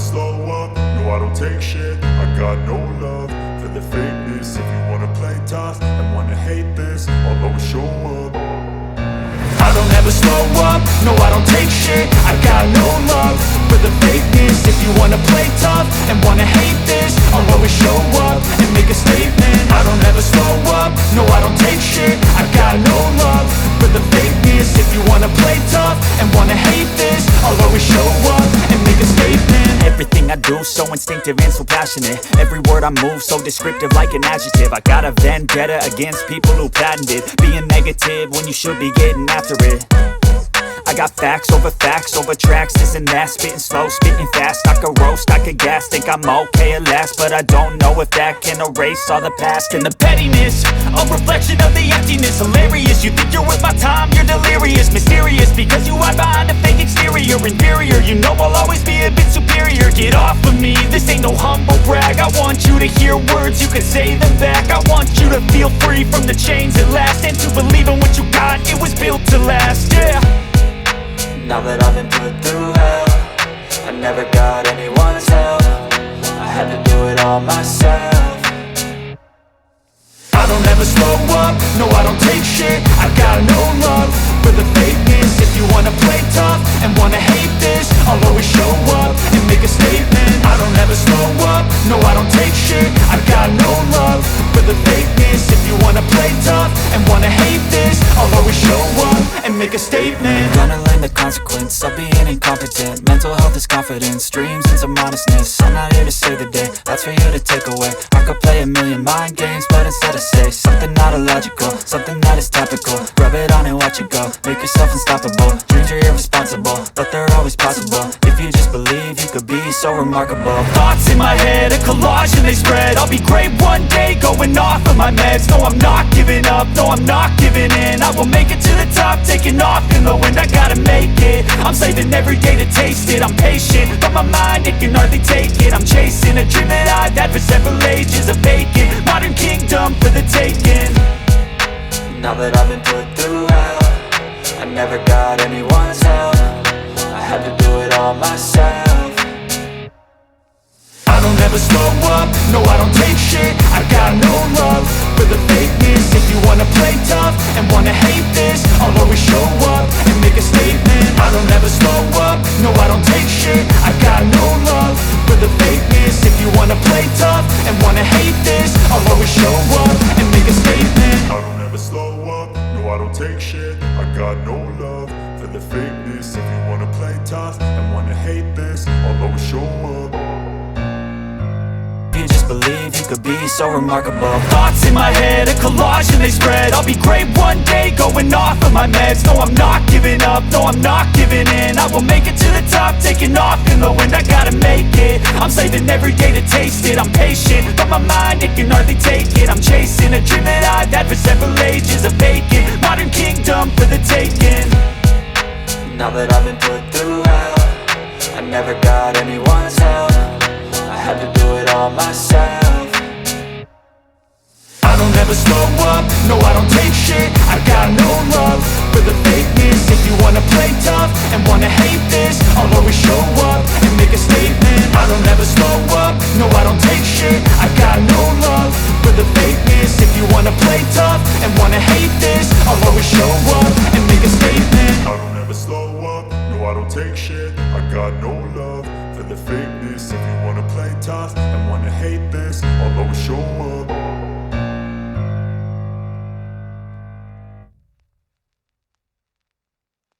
slow up, no I don't take shit. I got no love for the fakeness. If you wanna play tough and wanna hate this, I'll always show up. I don't ever slow up, no I don't take shit. I got no love for the fakeness. If you wanna play tough and wanna hate this, I'll always show up and make a statement. I don't ever slow up, no I don't take shit. I got no love for the fakeness. If you wanna play tough and wanna hate this, I'll always show up and make a statement. Everything I do so instinctive and so passionate. Every word I move so descriptive like an adjective. I got a vendetta against people who patented being negative when you should be getting after it. I got facts over tracks, this and that. Spitting slow, spitting fast, I could roast, I could gas. Think I'm okay at last, but I don't know if that can erase all the past. And the pettiness, a reflection of the emptiness. Hilarious, you think you're worth my time, you're delirious. Mysterious, because you hide behind a fake exterior. Inferior, you know I'll always be a bit superior. Get off of me, this ain't no humble brag. I want you to hear words, you can say them back. I want you to feel free from the chains at last, and to believe in what you got, it was built to last, yeah. Now that I've been put through hell, I never got anyone's help. I had to do it all myself. I don't ever slow up, no I don't take shit. I got no love for the fakeness. If you wanna play tough and wanna hate this, I'll always show up and make a statement. I don't ever slow up, no I don't take shit. I got no love for the fakeness. If you wanna play tough and wanna hate this, I'll always show up and make a statement. Gonna learn the consequence of being incompetent. Mental health is confidence, dreams and some honestness. I'm not here to save the day, that's for you to take away. I could play a million mind games, but instead I say something not illogical, something that is topical. Rub it on and watch it go, make yourself unstoppable. Dreams are irresponsible, but they're always possible. If you just believe, you could be so remarkable. Thoughts in my head, a collage and they spread. I'll be great one day, going off of my meds. No, I'm not giving up, no, I'm not giving in. I will make it to the top, taking off in the wind. I gotta make it, I'm saving every day to taste it. I'm patient, but my mind, it can hardly take it. I'm chasing a dream that I've had for several ages. A vacant, modern kingdom for the taking. Now that I've been put through hell, I never got anyone's help. I had to do it all myself. I don't ever slow up, no I don't take shit. I got no love for the fakeness. If you wanna play tough and wanna hate this, I'll always show up and make a statement. I don't ever slow up, no I don't take shit. I got no love for the fakeness. If you wanna play tough and wanna hate this, I'll always show up and make a statement. I don't ever slow up, no I don't take shit. I got no love for the fakeness. If you wanna play tough and wanna hate this, I'll always show up. You just believe, you could be so remarkable. Thoughts in my head, a collage and they spread. I'll be great one day, going off of my meds. No, I'm not giving up, no, I'm not giving in. I will make it to the top, taking off in the wind. I gotta make it, I'm saving every day to taste it. I'm patient, but my mind, it can hardly take it. I'm chasing a dream that I've had for several ages. A vacant, modern kingdom for the taking. Now that I've been put through hell, I never got anyone's help. I had to do it all myself. I don't ever slow up, no I don't take shit. I got no love for the fakeness. If you wanna play tough and wanna hate this, I'll always show up and make a statement. I don't ever slow up, no I don't take shit. I got no love for the fakeness. If you wanna play tough and wanna hate this, I'll always show up and make a statement. I don't ever slow up, no I don't take shit. I got no love for the fakeness. If you wanna play tough